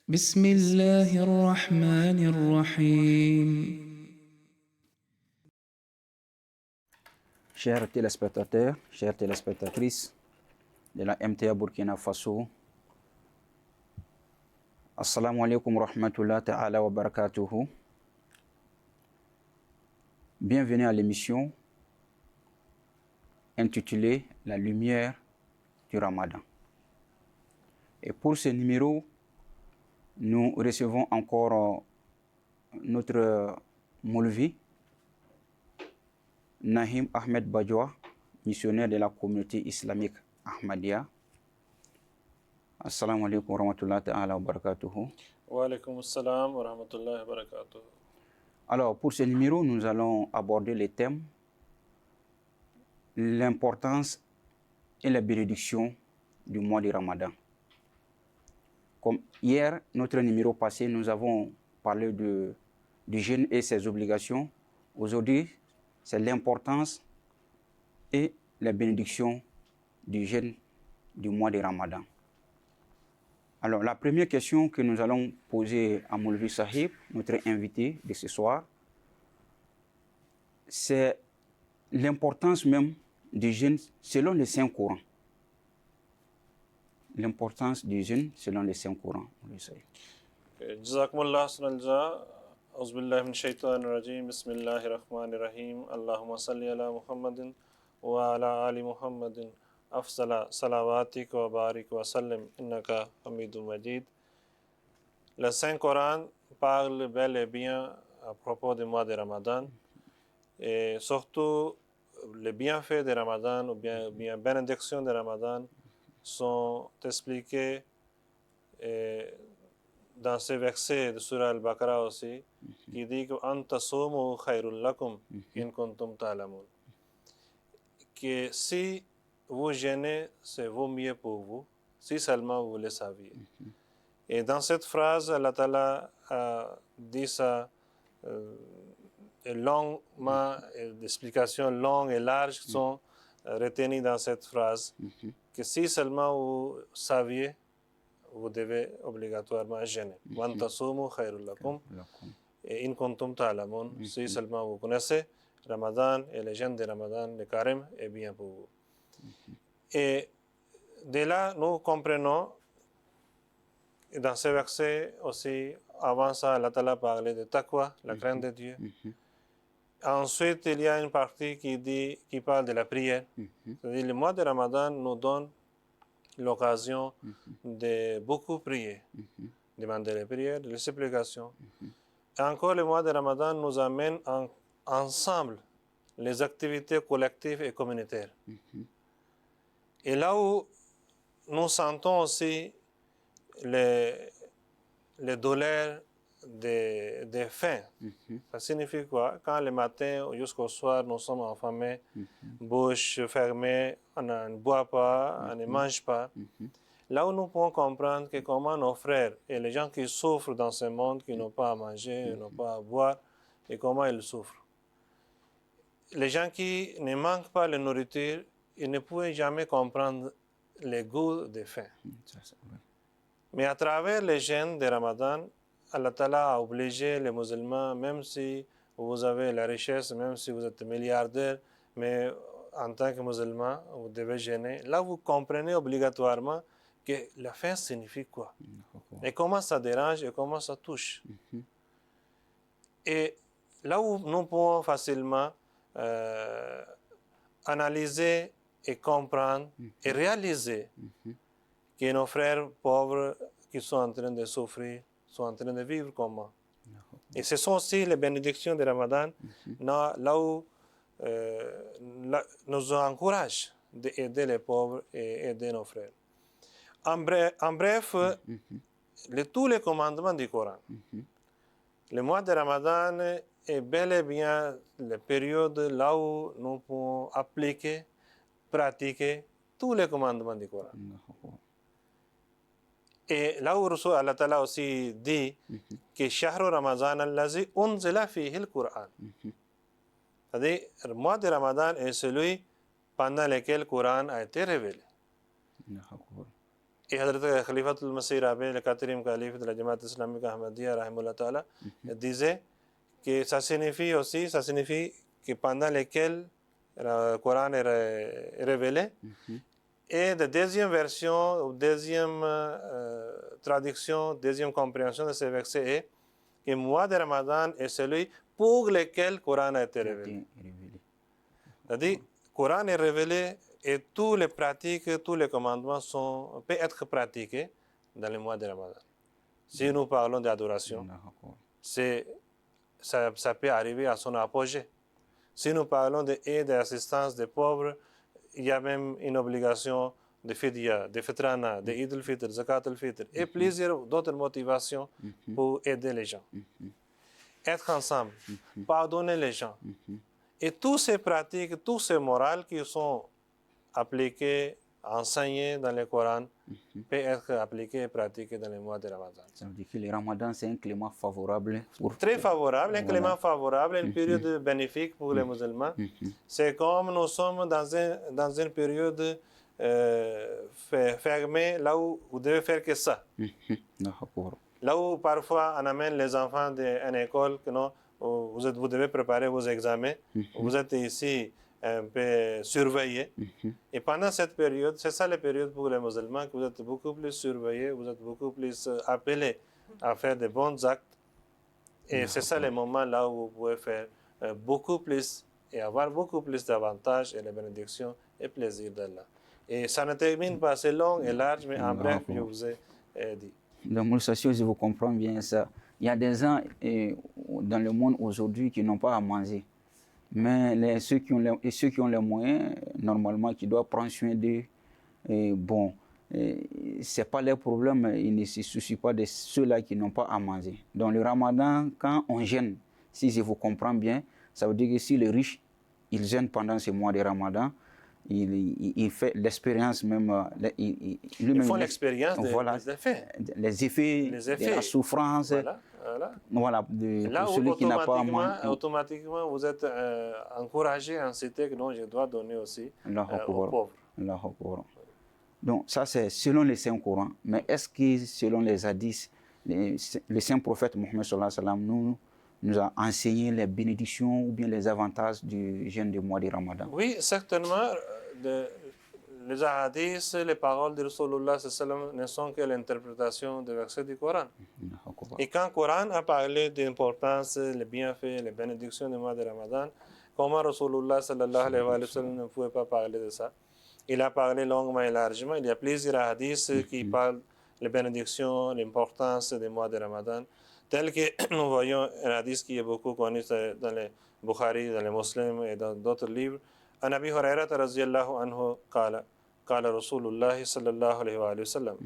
بسم الله الرحمن الرحيم. Chers téléspectateurs, chères téléspectatrices de la MTA Burkina Faso, Assalamu alaikum wa rahmatullahi ta'ala wa barakatuhu. Bienvenue à l'émission intitulée La lumière du Ramadan. Et pour ce numéro, nous recevons encore notre Moulvi, Nahim Ahmed Badjoua, missionnaire de la communauté islamique Ahmadiyya. Assalamu alaikum wa rahmatullahi ta'ala wa barakatuhu. Wa alaikum assalam wa rahmatullahi wa barakatuh. Alors, pour ce numéro, nous allons aborder les thèmes l'importance et la bénédiction du mois de Ramadan. Comme hier, notre numéro passé, nous avons parlé du jeûne et ses obligations. Aujourd'hui, c'est l'importance et la bénédiction du jeûne du mois de Ramadan. Alors, la première question que nous allons poser à Moulvi Sahib, notre invité de ce soir, c'est l'importance même du jeûne selon les Saints Courants. L'importance du jeûne selon les Saints Courants. Jazakumullah sanalja. Auzu billahi min shaitanir rajim. Bismillahir rahmanir rahim. Allahumma salli ala Muhammadin wa ala ali Muhammadin. Afsala salawatik wa barik wa sallim innaka hamidun majid. Le Saint-Coran parle bel et bien à propos du mois de Ramadan et surtout les bienfaits de Ramadan ou bien bénédictions de Ramadan sont expliqués dans ces versets de Surah Al-Baqarah aussi, qui dit que Anta sumu khayrul lakum in kuntum ta'lamun. Que si vous jeûnez, c'est vaut mieux pour vous, si seulement vous le saviez. Et dans cette phrase, Allah Ta'ala a dit ça longuement, des explications longues et larges sont retenues dans cette phrase, que si seulement vous saviez, vous devez obligatoirement jeûner. Wan tasumu khayrul lakum et in kuntum ta'lamun. Si seulement vous connaissez Ramadan et les jeûnes de Ramadan, le carême est bien pour vous. Et de là, nous comprenons, dans ces versets aussi, avant ça, Allah Ta'ala parlait de taqwa, la crainte de Dieu. Ensuite, il y a une partie qui parle de la prière. C'est-à-dire, le mois de Ramadan nous donne l'occasion de beaucoup prier, demander les prières, les supplications. Et encore, le mois de Ramadan nous amène ensemble les activités collectives et communautaires. Et là où nous sentons aussi les douleurs des faim. Ça signifie quoi? Quand le matin jusqu'au soir, nous sommes affamés, bouche fermée, on ne boit pas, on ne mange pas. Là où nous pouvons comprendre que comment nos frères et les gens qui souffrent dans ce monde, qui n'ont pas à manger, n'ont pas à boire, et comment ils souffrent. Les gens qui ne manquent pas de nourriture, ils ne pouvaient jamais comprendre le goût de faim. Mais à travers les jeûnes de Ramadan, Allah Ta'ala a obligé les musulmans, même si vous avez la richesse, même si vous êtes milliardaire, mais en tant que musulman, vous devez jeûner. Là, vous comprenez obligatoirement que la faim signifie quoi? Et comment ça dérange et comment ça touche. Et là où nous pouvons facilement analyser et comprendre et réaliser que nos frères pauvres qui sont en train de souffrir sont en train de vivre comment. Et ce sont aussi les bénédictions de Ramadan, là où nous encouragent d'aider les pauvres et aider nos frères. En bref, tous les commandements du Coran. Le mois de Ramadan est bel et bien la période là où nous pouvons appliquer, pratiquer tous les commandements du Coran. Et là où Allah Ta'ala aussi dit que Shahru Ramadan allazi unzila fihi al-Qur'an. C'est-à-dire, le mois de Ramadan est celui pendant lequel le Coran a été révélé. Et Hazrat Khalifatul Masih Rabi, le quatrième calife de la Jamaat islamique Ahmadiyya, rahimahullah ta'ala, disait que ça signifie que pendant lesquels le Coran est révélé, et la deuxième version, ou deuxième traduction, deuxième compréhension de ce verset est que le mois de Ramadan est celui pour lequel le Coran a été révélé. C'est-à-dire, le Coran est révélé et toutes les pratiques, tous les commandements peuvent être pratiqués dans le mois de Ramadan. Si nous parlons d'adoration, ça peut arriver à son apogée. Si nous parlons d'aide et d'assistance des pauvres, il y a même une obligation de fidya, de fitrana, de Eid al-Fitr, Zakat al-Fitr et plusieurs d'autres motivations pour aider les gens. Être ensemble, pardonner les gens. Et toutes ces pratiques, tous ces morales qui sont appliquées, enseignées dans le Coran, peuvent être appliquées et pratiquées dans les mois de Ramadan. Ça veut dire que le Ramadan, c'est un climat favorable. Très favorable, un climat favorable, une période bénéfique pour les musulmans. C'est comme nous sommes dans une période fermée, là où vous devez faire que ça. Là où parfois on amène les enfants d'une école, que non, vous devez préparer vos examens, vous êtes ici un peu surveillés. Et pendant cette période, c'est ça la période pour les musulmans, que vous êtes beaucoup plus surveillés, vous êtes beaucoup plus appelés à faire de bons actes. Et c'est ça le moment là où vous pouvez faire beaucoup plus et avoir beaucoup plus d'avantages et de bénédictions et plaisir d'Allah. Et ça ne termine pas, c'est long et large, mais en bref, je vous ai dit. Donc, Moussa, si je vous comprends bien ça, il y a des gens dans le monde aujourd'hui qui n'ont pas à manger. Mais ceux qui ont les moyens, normalement, qui doivent prendre soin d'eux, bon, ce n'est pas leur problème, ils ne se soucient pas de ceux-là qui n'ont pas à manger. Dans le Ramadan, quand on jeûne, si je vous comprends bien, ça veut dire que si les riches, ils jeûnent pendant ce mois de Ramadan, il fait l'expérience même. Ils font l'expérience des effets. Les effets, de la souffrance. Voilà, là où celui qui n'a pas à manger. Automatiquement, vous êtes encouragé, incité que non, je dois donner aussi aux pauvres. Donc, ça, c'est selon les Saints Courans. Mais est-ce que, selon les hadiths, le Saint Prophète Mohammed sallallahu alayhi wa sallam nous a enseigné les bénédictions ou bien les avantages du jeûne du mois de Ramadan? Oui, certainement. Les hadiths, les paroles de Rasulullah ne sont que l'interprétation des versets du Coran. Et quand le Coran a parlé de l'importance, les bienfaits, les bénédictions du mois de Ramadan, comment Rasulullah sallallahu alayhi wa sallam ne pouvait pas parler de ça? Il a parlé longuement et largement. Il y a plusieurs hadiths qui parlent des bénédictions, l'importance du mois de Ramadan, tel que nous voyons un hadith qui est beaucoup connu dans les Bukhari, dans les Muslims et dans d'autres livres. عن أبي هريرة رضي الله عنه قال رسول الله صلى الله عليه وآله وسلم.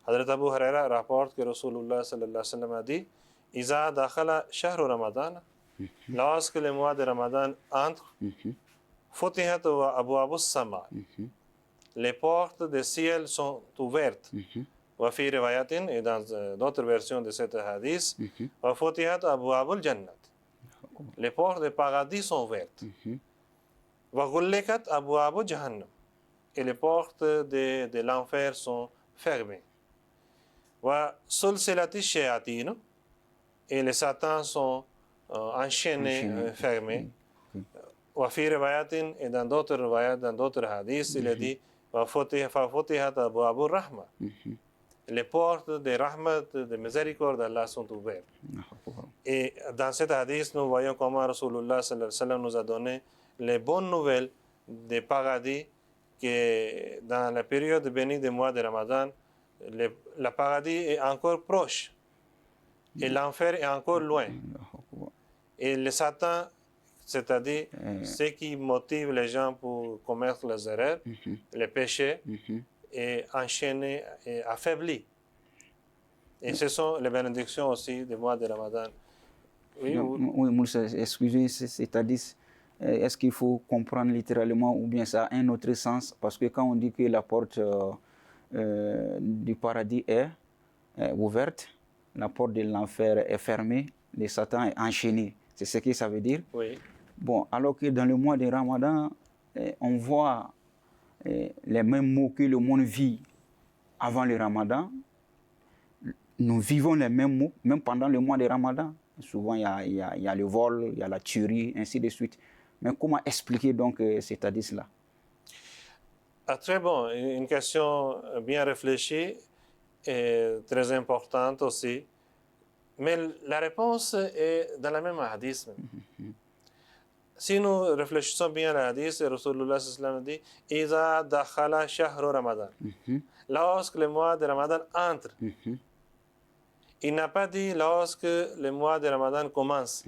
حضرت أبو هريرة rapporte que Rasulullah صلى الله عليه وسلم a dit إذا دخل شهر رمضان, lorsque le mois de Ramadan entre, فتحت أبواب السماء, les portes du ciel sont ouvertes. وفي روايات, et dans d'autres versions de cet hadith, وفتحت أبواب الجنة, les portes du paradis sont ouvertes. وغلقت أبواب جهنم, et les portes de l'enfer sont fermées. وسلسلت الشياطين, et les satans sont enchaînés, fermés. وفي روايات, et dans d'autres riwayat, dans d'autres hadiths, il est dit ففتحت أبواب الرحمة, les portes de rahmat, de miséricorde d'Allah sont ouvertes. Et dans cet hadith, nous voyons comment Rasulullah sallallahu alayhi wa sallam nous a donné les bonnes nouvelles des paradis, que dans la période bénie des mois de Ramadan, le paradis est encore proche et l'enfer est encore loin. Et le Satan, c'est-à-dire ce qui motive les gens pour commettre les erreurs, les péchés, est enchaîné et affaibli. Et ce sont les bénédictions aussi des mois de Ramadan. Oui, Moussa, excusez, c'est-à-dire, est-ce qu'il faut comprendre littéralement ou bien ça a un autre sens? Parce que quand on dit que la porte du paradis est ouverte, la porte de l'enfer est fermée, le Satan est enchaîné. C'est ce que ça veut dire? Oui. Bon, alors que dans le mois de Ramadan, on voit les mêmes mots que le monde vit avant le Ramadan, nous vivons les mêmes mots, même pendant le mois de Ramadan. Souvent, il y a le vol, il y a la tuerie, ainsi de suite. Mais comment expliquer donc cet hadith-là? Ah, très bon, une question bien réfléchie et très importante aussi. Mais la réponse est dans la même hadith. Si nous réfléchissons bien à la hadith, Rasulullah sallallahu alayhi wa sallam dit Iza dakhala shahru Ramadan. Lorsque le mois de Ramadan entre, il n'a pas dit lorsque le mois de Ramadan commence.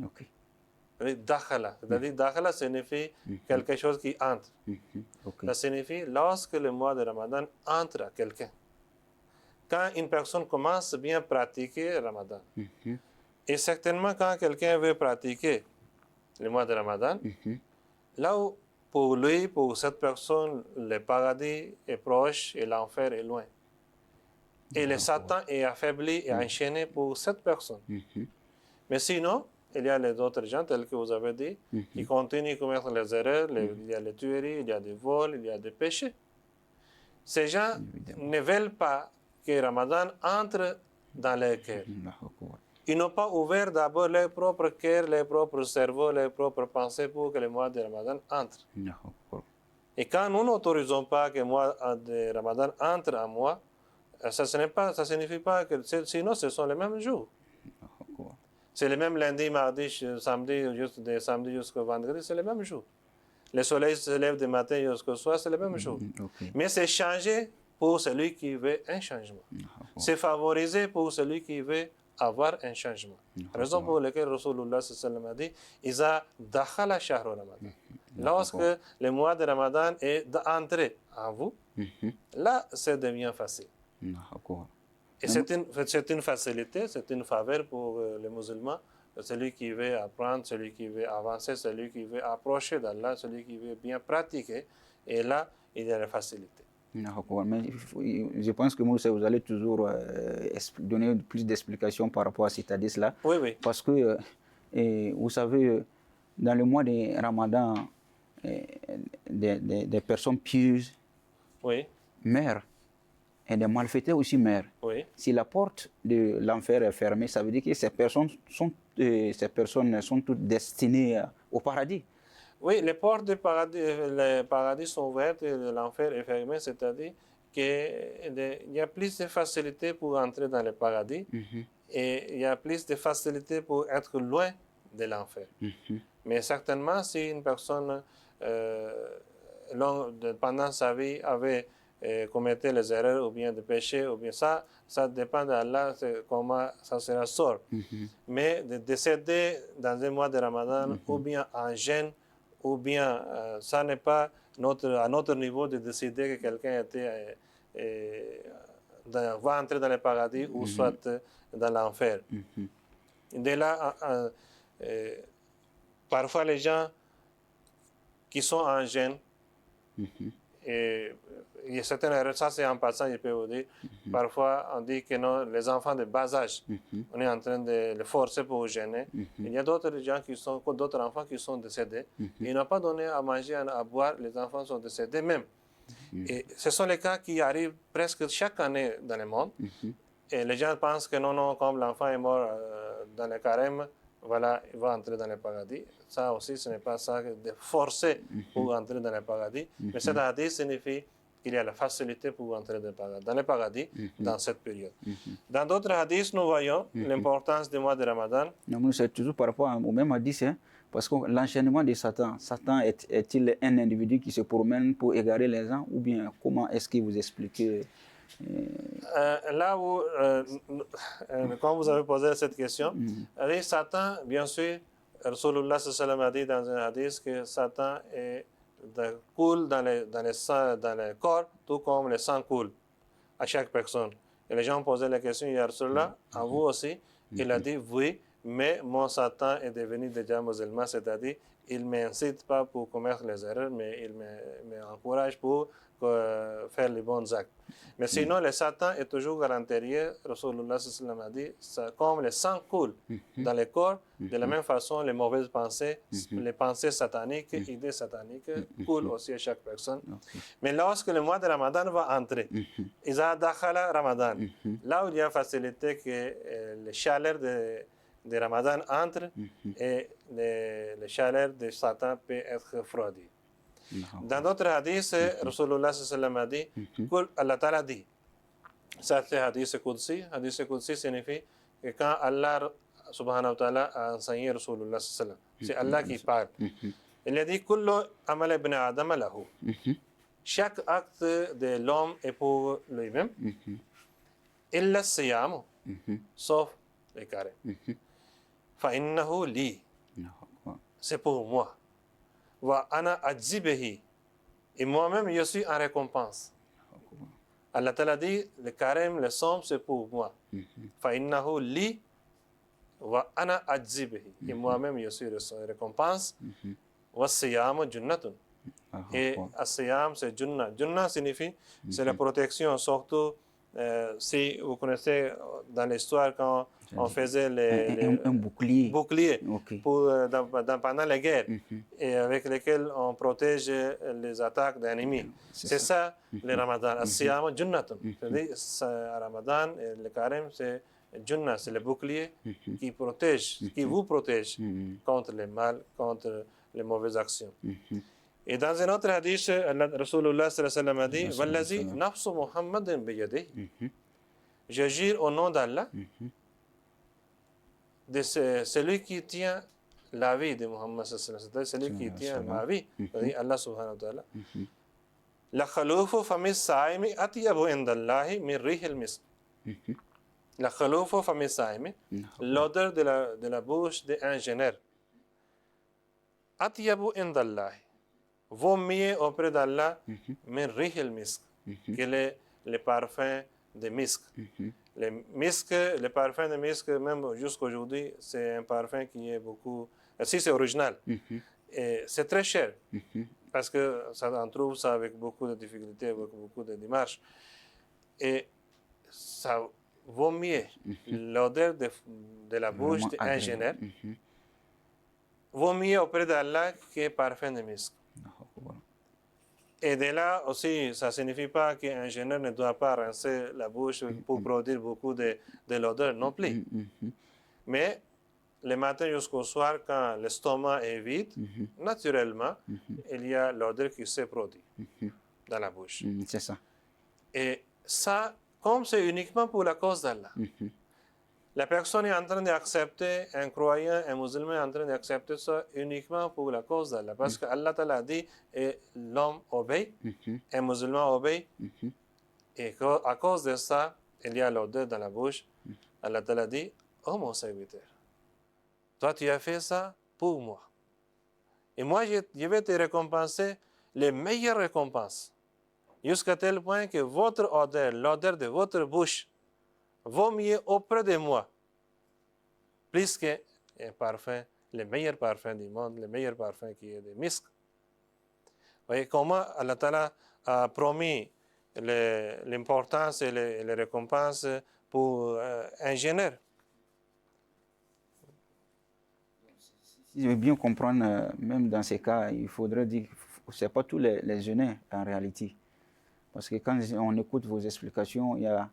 Ok. Dakhala, c'est-à-dire dakhala signifie quelque chose qui entre. Ok. Ça signifie lorsque le mois de Ramadan entre à quelqu'un. Quand une personne commence à bien pratiquer le Ramadan. Et certainement quand quelqu'un veut pratiquer le mois de Ramadan, là où pour lui, pour cette personne, le paradis est proche et l'enfer est loin. Et le Satan est affaibli et enchaîné pour cette personne. Mais sinon, il y a les autres gens, tels que vous avez dit, qui continuent à commettre les erreurs, il y a les tueries, il y a des vols, il y a des péchés. Ces gens ne veulent pas que Ramadan entre dans leur cœur. Ils n'ont pas ouvert d'abord leur propre cœur, leur propre cerveau, leurs propres pensées pour que le mois de Ramadan entre. Et quand nous n'autorisons pas que le mois de Ramadan entre en moi, ça ne signifie pas que sinon ce sont les mêmes jours. C'est les mêmes lundi, mardi, samedi, de samedi jusqu'au vendredi, c'est les mêmes jours. Le soleil se lève du matin jusqu'au soir, c'est les mêmes jours. Mais c'est changé pour celui qui veut un changement. C'est favorisé pour celui qui veut avoir un changement. Raison pour laquelle Rasulullah sallallahu alayhi wa sallam a dit Iza dakhala shahru Ramadan. Lorsque le mois de Ramadan est entré en vous, là, ça devient facile. Et c'est une facilité, c'est une faveur pour les musulmans, celui qui veut apprendre, celui qui veut avancer, celui qui veut approcher d'Allah, celui qui veut bien pratiquer. Et là, il y a la facilité. Mais je pense que vous allez toujours donner plus d'explications par rapport à cet hadith-là. Oui, oui. Parce que, vous savez, dans le mois de Ramadan, des personnes pieuses meurent. Et des malfaiteurs aussi meurent. Si la porte de l'enfer est fermée, ça veut dire que ces personnes sont toutes destinées au paradis. Oui, les portes du paradis sont ouvertes et l'enfer est fermé, c'est-à-dire qu'il y a plus de facilité pour entrer dans le paradis et il y a plus de facilité pour être loin de l'enfer. Mais certainement, si une personne, pendant sa vie, avait commettre les erreurs ou bien des péchés, ou bien ça dépend d'Allah comment ça sera sort. Mais de décéder dans un mois de Ramadan, ou bien en jeûne, ou bien ça n'est pas à notre niveau de décider que quelqu'un va entrer dans le paradis ou soit dans l'enfer. De là, parfois les gens qui sont en jeûne, et il y a certaines erreurs, ça c'est en passant, je peux vous dire. Parfois, on dit que non, les enfants de bas âge, on est en train de les forcer pour jeûner. Il y a d'autres enfants qui sont décédés. Ils n'ont pas donné à manger, à boire, les enfants sont décédés même. Et ce sont les cas qui arrivent presque chaque année dans le monde. Et les gens pensent que non, comme l'enfant est mort dans le carême, voilà, il va entrer dans le paradis. Ça aussi, ce n'est pas ça de forcer pour entrer dans le paradis. Mais cet hadith signifie qu'il y a la facilité pour entrer dans le paradis dans cette période. Dans d'autres hadiths, nous voyons l'importance du mois de Ramadan. Non, c'est toujours par rapport au même hadith, parce que l'enchaînement de Satan, est-il un individu qui se promène pour égarer les gens, ou bien comment est-ce que vous expliquez là où, quand vous avez posé cette question, Satan, bien sûr, Rasulullah sallallahu alayhi wa sallam a dit dans un hadith que Satan coule dans le corps, tout comme le sang coule à chaque personne. Et les gens posaient la question, ya Rasulullah, à vous aussi? Il a dit oui, mais mon Satan est devenu déjà musulman, c'est-à-dire il ne m'incite pas pour commettre les erreurs, mais il m'encourage pour faire les bons actes. Mais sinon, le Satan est toujours à l'intérieur. Rasulullah sallallahu alayhi wa sallam a dit, comme le sang coule dans le corps, de la même façon, les mauvaises pensées, les pensées sataniques, idées sataniques coulent aussi à chaque personne. Mais lorsque le mois de Ramadan va entrer, Iza dakhala Ramadan, là où il y a facilité que les chaleurs de Ramadan entre et les chaleurs de Satan peut être refroidies. Dans d'autres hadiths, Rasulullah sallallahu alayhi wa sallam a dit, Allah Ta'ala dit, ça c'est hadith Qudsi. Hadith Qudsi signifie que quand Allah subhanahu wa ta'ala a enseigné Rasulullah sallallahu alayhi wa sallam, c'est Allah qui parle. Il a dit, Kullu amal ibn Adam lahu. Chaque acte de l'homme est pour lui-même. Illa siyam, sauf les carême. Fa innahu li. C'est pour moi. Wa ana ajzibehi. Et moi-même, je suis en récompense. Allah Ta'ala dit, le carême, le somme, c'est pour moi. Fa innahu li wa ana ajzibehi. Et moi-même, je suis en récompense. Wa siyam junnatun. Et as-siyam, c'est junna. Junna signifie, c'est la protection, surtout si vous connaissez dans l'histoire quand on faisait un bouclier, pendant les guerres, et avec lesquels on protège les attaques d'ennemis. C'est ça le Ramadan. As-siyam junnatun. C'est-à-dire, Ramadan, le carême, c'est junna, c'est le bouclier qui protège, qui vous protège contre le mal, contre les mauvaises actions. Et dans un autre hadith, Rasulullah sallallahu alayhi wa sallam a dit, Wallazi nafsu Muhammadin biyadihi. Je jure au nom d'Allah, de celui qui tient la vie de Muhammad sallallahu alayhi wa sallam, celui qui tient ma vie, c'est-à-dire Allah subhanahu wa ta'ala. La khaloufu famis saimi atyabu indallahi min rihil misk. La khaloufu famis saimi, l'odeur de la bouche d'un jeûneur. Atyabu indallahi. Vaut mieux auprès d'Allah, min rihil misk, que les parfums de misk. Le parfum de misk, même jusqu'aujourd'hui, c'est un parfum qui est beaucoup. Si c'est original, et c'est très cher, parce que on trouve ça avec beaucoup de difficultés, avec beaucoup de démarches. Et ça vaut mieux l'odeur de la bouche d'un jeûneur, vaut mieux auprès d'Allah que parfum de misk. Et de là aussi, ça ne signifie pas qu'un jeûneur ne doit pas rincer la bouche pour produire beaucoup de l'odeur non plus. Mais le matin jusqu'au soir, quand l'estomac est vide, naturellement, il y a l'odeur qui se produit dans la bouche. C'est ça. Et ça, comme c'est uniquement pour la cause d'Allah. La personne est en train d'accepter, un croyant, un musulman est en train d'accepter ça uniquement pour la cause d'Allah. Parce que Allah Ta'ala dit, et l'homme obéit, un musulman obéit, et à cause de ça, il y a l'odeur dans la bouche. Allah Ta'ala dit, oh mon serviteur, toi tu as fait ça pour moi. Et moi je vais te récompenser les meilleures récompenses. Jusqu'à tel point que votre odeur, l'odeur de votre bouche, vaut mieux auprès de moi, plus qu'un parfum, le meilleur parfum du monde, le meilleur parfum qui est de misk. Vous voyez comment Allah Ta'ala a promis l'importance et les récompenses pour un jeûneur. Si je veux bien comprendre, même dans ces cas, il faudrait dire que ce n'est pas tous les jeûneurs en réalité. Parce que quand on écoute vos explications, il y a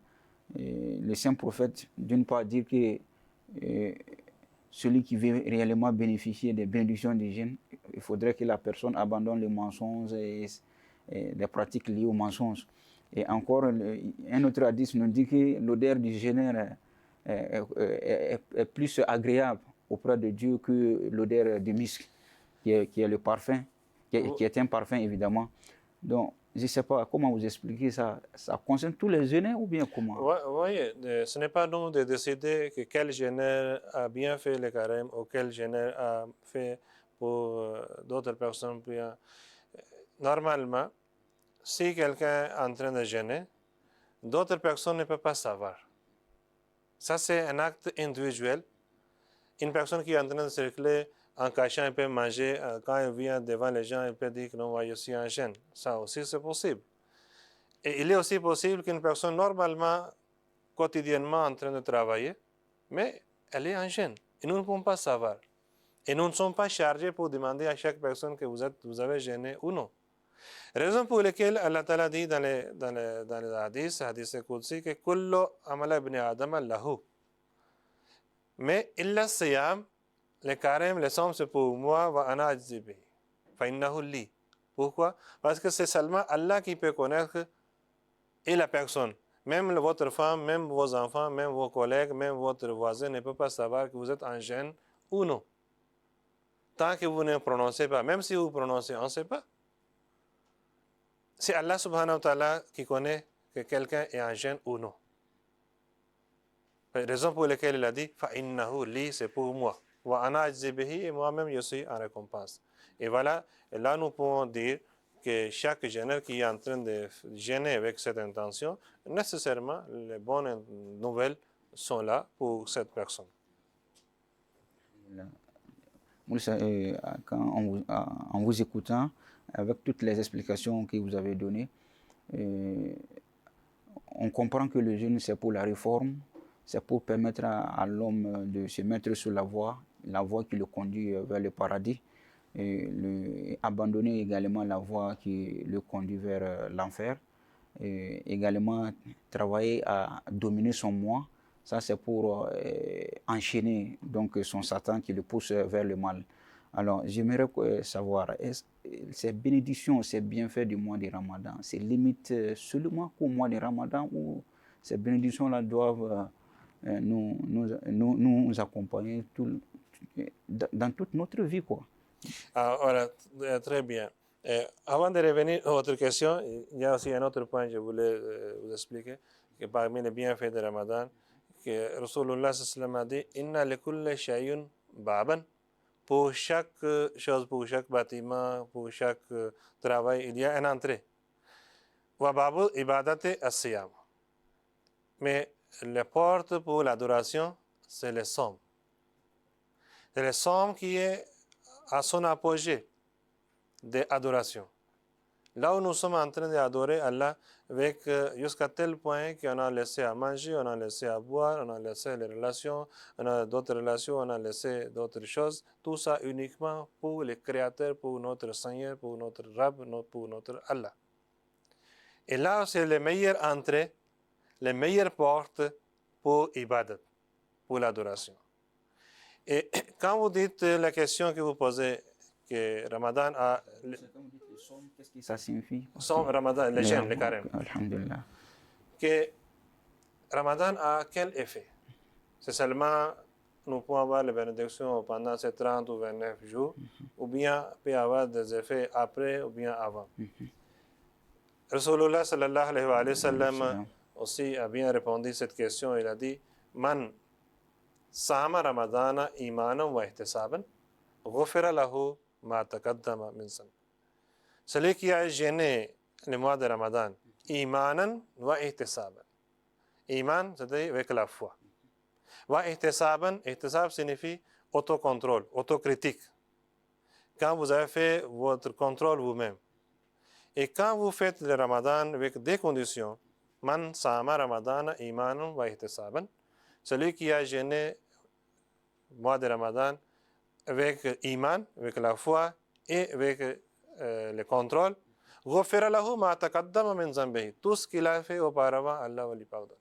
le saint prophète, d'une part, dire que celui qui veut réellement bénéficier des bénédictions du jeûne, il faudrait que la personne abandonne les mensonges et les pratiques liées aux mensonges. Et encore, un autre hadith nous dit que l'odeur du jeûneur est plus agréable auprès de Dieu que l'odeur du misk, qui est le parfum, qui est un parfum évidemment. Donc, je ne sais pas comment vous expliquer ça. Ça concerne tous les jeûneurs ou bien comment? Oui, ce n'est pas nous de décider que quel jeûneur a bien fait le carême ou quel jeûneur a fait pour d'autres personnes bien. Normalement, si quelqu'un est en train de jeûner, d'autres personnes ne peuvent pas savoir. Ça, c'est un acte individuel. Une personne qui est en train de circuler en cachant, il peut manger. Quand il vient devant les gens, il peut dire que non, moi, je suis en jeûne. Ça aussi, c'est possible. Et il est aussi possible qu'une personne normalement, quotidiennement en train de travailler, mais elle est en jeûne. Et nous ne pouvons pas savoir. Et nous ne sommes pas chargés pour demander à chaque personne que vous avez jeûné ou non. Raison pour laquelle Allah Ta'ala dit dans les hadiths Qudsi, que kullu amala ibn Adam lahu. Mais illa siyam, les carême, les sommes, c'est pour moi, wa ana ajzi bihi. Fa innahu li. Pourquoi? Parce que c'est seulement Allah qui peut connaître et la personne. Même votre femme, même vos enfants, même vos collègues, même votre voisin ne peut pas savoir que vous êtes en jeûne ou non. Tant que vous ne prononcez pas, même si vous prononcez, on ne sait pas. C'est Allah subhanahu wa ta'ala qui connaît que quelqu'un est en jeûne ou non. Raison pour laquelle il a dit fa innahu li, c'est pour moi. Wa ana ajzi bihi, et moi-même je suis en récompense. Et voilà, et là nous pouvons dire que chaque jeûneur qui est en train de jeûner avec cette intention, nécessairement les bonnes nouvelles sont là pour cette personne. Moussa, en vous écoutant, avec toutes les explications que vous avez données, on comprend que le jeûne, c'est pour la réforme, c'est pour permettre à l'homme de se mettre sur la voie qui le conduit vers le paradis, et abandonner également la voie qui le conduit vers l'enfer, et également travailler à dominer son moi. Ça, c'est pour enchaîner donc son Satan qui le pousse vers le mal. Alors, j'aimerais savoir, ces bénédictions, ces bienfaits du mois de Ramadan, c'est limite seulement qu'au mois de Ramadan, ou ces bénédictions-là doivent nous accompagner dans toute notre vie, quoi. Alors, très bien. Avant de revenir à votre question, il y a aussi un autre point que je voulais vous expliquer, que parmi les bienfaits de Ramadan, que Rasulullah sallallahu alayhi wa sallam a dit Inna likulli shay'un baban. Pour chaque chose, pour chaque bâtiment, pour chaque travail, il y a une entrée. Wa babu ibadati as-siyam. Mais la porte pour l'adoration, c'est le somme. C'est le somme qui est à son apogée d'adoration. Là où nous sommes en train d'adorer Allah avec jusqu'à tel point qu'on a laissé à manger, on a laissé à boire, on a laissé les relations, on a d'autres relations, on a laissé d'autres choses. Tout ça uniquement pour le Créateur, pour notre Seigneur, pour notre Rab, pour notre Allah. Et là, c'est les meilleures entrées, les meilleures portes pour Ibadat, pour l'adoration. Et quand vous dites la question que vous posez, que Ramadan a... Qu'est-ce que ça signifie? Ramadan, les jeûnes, les carêmes. Alhamdulillah. Que Ramadan a quel effet? C'est seulement nous pouvons avoir les bénédictions pendant ces 30 ou 29 jours, ou bien peut avoir des effets après ou bien avant. Rasulullah sallallahu alayhi wa sallam aussi a bien répondu à cette question. Il a dit Man sama Ramadana imanam wa ihtisaban, ghufira lahu ma taqaddama min san. Celui qui a jeûné le mois de Ramadan, imanan wa ihtisaban. Iman, c'est-à-dire avec la foi. Wa ihtisaban, ihtisab signifie autocontrôle, autocritique. Quand vous avez fait votre contrôle vous-même. Et quand vous faites le Ramadan avec des conditions, man sama Ramadan imanan wa ihtisaban, celui qui a jeûné le mois de Ramadan avec iman, avec la foi et avec le contrôle, ghufira lahu ma taqaddama min zambihi. Tout ce qu'il a fait auparavant, Allah va lui pardonner.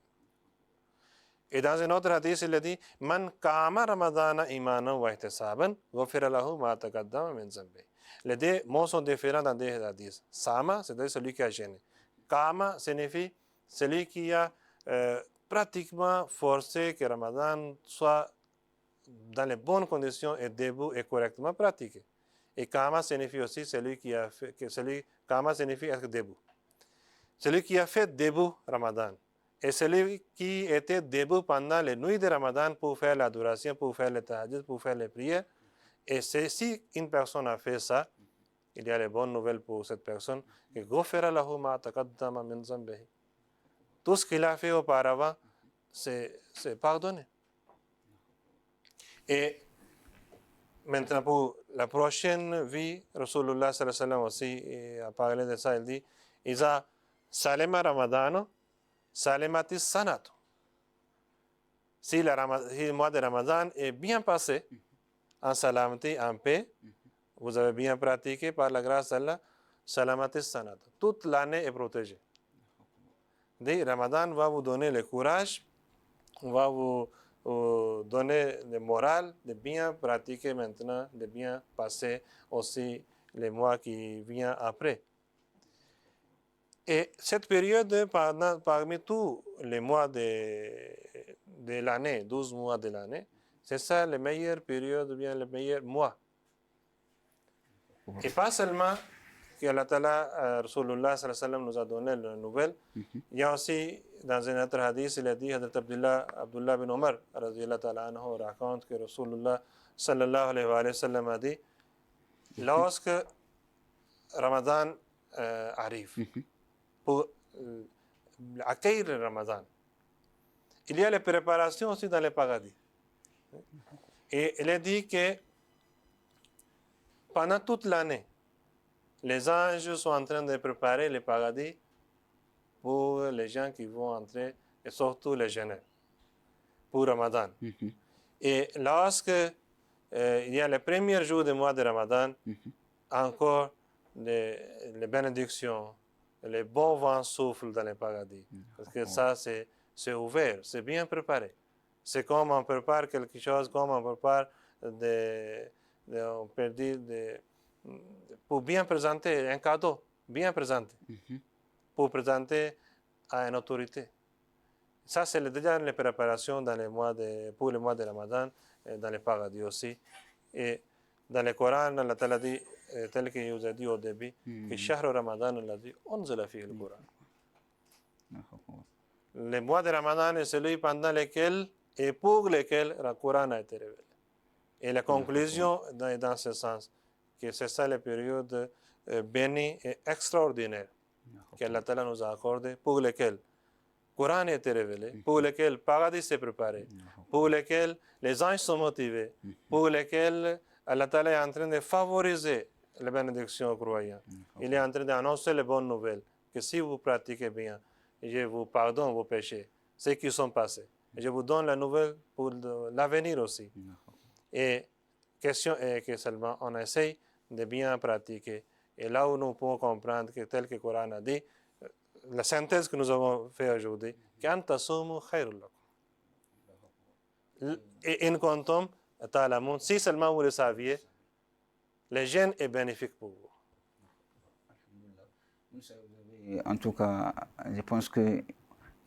Et dans un autre hadith, il a dit Man kama Ramadana imanan wa ihtisaban, ghufira lahu ma taqaddama min zambihi. Les deux mots sont différents dans des hadiths. Sama, c'est-à-dire celui qui a jeûné. Kama signifie celui qui a pratiquement forcé que Ramadan soit dans les bonnes conditions et debout et correctement pratiqué. Et Kama signifie aussi celui qui a fait, Kama signifie être debout. Celui qui a fait debout Ramadan. Et celui qui était debout pendant les nuits de Ramadan pour faire l'adoration, pour faire le tahajjud, pour faire les prières. Et si une personne a fait ça, il y a les bonnes nouvelles pour cette personne, que ghufira lahu ma taqaddama min zambihi. Tout ce qu'il a fait auparavant, c'est pardonné. Et Maintenant, pour la prochaine vie, Rasulullah sallallahu alayhi wa sallam aussi a parlé de ça. Il dit Iza salima Ramadano, salimatis sanato. Si le mois de Ramadan est bien passé, en salamati, en paix, vous avez bien pratiqué par la grâce d'Allah, salamatis sanato. Toute l'année est protégée. Dit Ramadan va vous donner le courage, va vous donner le moral de bien pratiquer maintenant, de bien passer aussi les mois qui viennent après. Et cette période, parmi tous les mois de l'année, 12 mois de l'année, c'est ça la meilleure période, bien le meilleur mois. Et pas seulement que Allah Ta'ala, Rasulullah sallallahu alayhi wa sallam nous a donné la nouvelle, il y a aussi dans un autre hadith, il a dit, Hadrat Abdullah bin Omar, radiyallahu ta'ala anhu, raconte que Rasulullah sallallahu alayhi wa sallam a dit, lorsque Ramadan arrive, pour accueillir le Ramadan, il y a les préparations aussi dans le paradis. Et il a dit que pendant toute l'année, les anges sont en train de préparer le paradis pour les gens qui vont entrer, et surtout les jeunes, pour Ramadan. Et lorsque il y a le premier jour du mois de Ramadan, encore les bénédictions, les bons vents soufflent dans le paradis. Parce que ça, c'est ouvert, c'est bien préparé. C'est comme on prépare quelque chose, comme on prépare on peut dire pour bien présenter un cadeau, bien présenté, pour présenter à une autorité. Ça, c'est déjà les préparations pour le mois de Ramadan, dans le paradis aussi. Et dans le Coran, Allah Ta'ala dit, tel que je vous ai dit au début, que Shahr Ramadan, Allah dit, unzila fihi le Coran. Le mois de Ramadan est celui pendant lequel et pour lequel le Coran a été révélé. Et la conclusion est dans ce sens, que c'est ça la période bénie et extraordinaire qu'Allah Ta'ala nous a accordée, pour lequel le Coran a été révélé, pour lequel le paradis s'est préparé, pour lequel les anges sont motivés, pour lequel Allah Ta'ala est en train de favoriser les bénédictions aux croyants. Il est en train d'annoncer les bonnes nouvelles, que si vous pratiquez bien, je vous pardonne vos péchés, ceux qui sont passés. Je vous donne la nouvelle pour l'avenir aussi. Et question est que seulement on essaye de bien pratiquer. Et là où nous pouvons comprendre que tel que le Coran a dit, la synthèse que nous avons fait aujourd'hui, qu'an tasumu khayrul lakum. Et in kuntum ta'lamun, si seulement vous le saviez, le jeûne est bénéfique pour vous. En tout cas, je pense que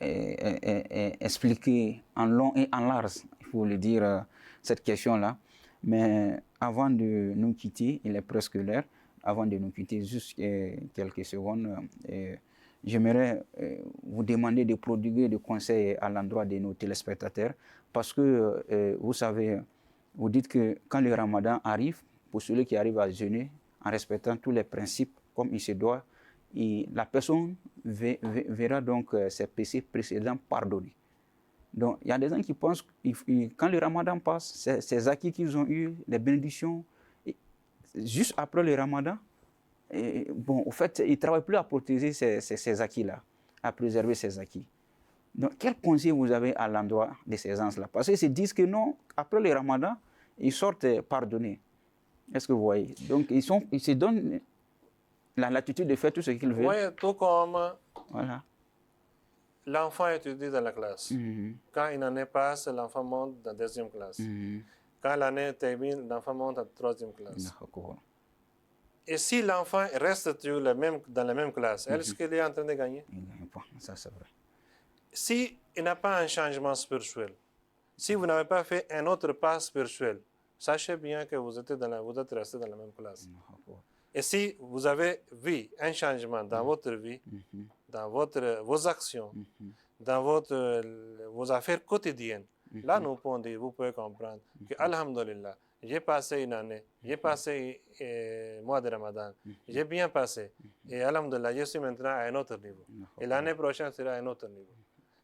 expliquer en long et en large, il faut le dire, cette question-là. Mais avant de nous quitter, il est presque l'heure, avant de nous quitter, juste quelques secondes, j'aimerais vous demander de prodiguer des conseils à l'endroit de nos téléspectateurs, parce que, vous savez, vous dites que quand le Ramadan arrive, pour celui qui arrive à jeûner, en respectant tous les principes comme il se doit, et la personne verra donc ses péchés précédents pardonnés. Donc, il y a des gens qui pensent que quand le Ramadan passe, ces acquis qu'ils ont eus, les bénédictions, juste après le Ramadan, bon, au fait, ils ne travaillent plus à protéger ces acquis-là, à préserver ces acquis. Donc, quel conseil vous avez à l'endroit de ces gens-là? Parce qu'ils se disent que non, après le Ramadan, ils sortent pardonnés. Est-ce que vous voyez? Donc, ils se donnent la latitude de faire tout ce qu'ils veulent. Oui, tout comme voilà. L'enfant étudie dans la classe. Quand une année passe, l'enfant monte dans la deuxième classe. Quand l'année termine, l'enfant monte à la troisième classe. Et si l'enfant reste dans la même classe, est-ce qu'il est en train de gagner? Il ne gagne pas, ça c'est vrai. Si il n'y a pas un changement spirituel, si vous n'avez pas fait un autre pas spirituel, sachez bien que vous êtes resté dans la même classe. Et si vous avez vu un changement dans votre vie, dans vos actions, dans vos affaires quotidiennes, là, nous pouvons dire, vous pouvez comprendre que, alhamdulillah, j'ai passé une année, j'ai passé le mois de Ramadan, j'ai bien passé. Et alhamdulillah, je suis maintenant à un autre niveau. Et l'année prochaine sera à un autre niveau.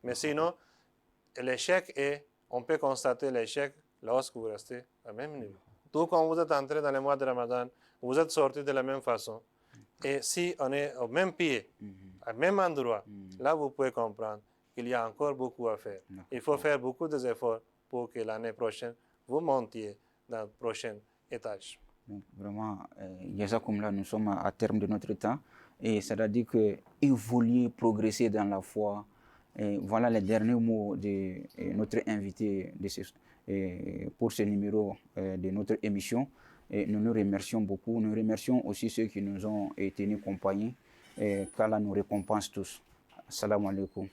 Mais sinon, l'échec on peut constater l'échec lorsque vous restez au même niveau. Tout quand vous êtes entré dans le mois de Ramadan, vous êtes sorti de la même façon. Et si on est au même pied, au même endroit, là vous pouvez comprendre qu'il y a encore beaucoup à faire. Il faut faire beaucoup d'efforts pour que l'année prochaine, vous montiez dans le prochain étage. Donc, vraiment, Yazakoumla, nous sommes à terme de notre temps. Et ça veut dire que évoluer, progresser dans la foi. Et voilà les derniers mots de notre invité pour ce numéro de notre émission. Et nous nous remercions beaucoup. Nous remercions aussi ceux qui nous ont tenus compagnie. Qu'Allah nous récompense tous. Assalamu alaikum.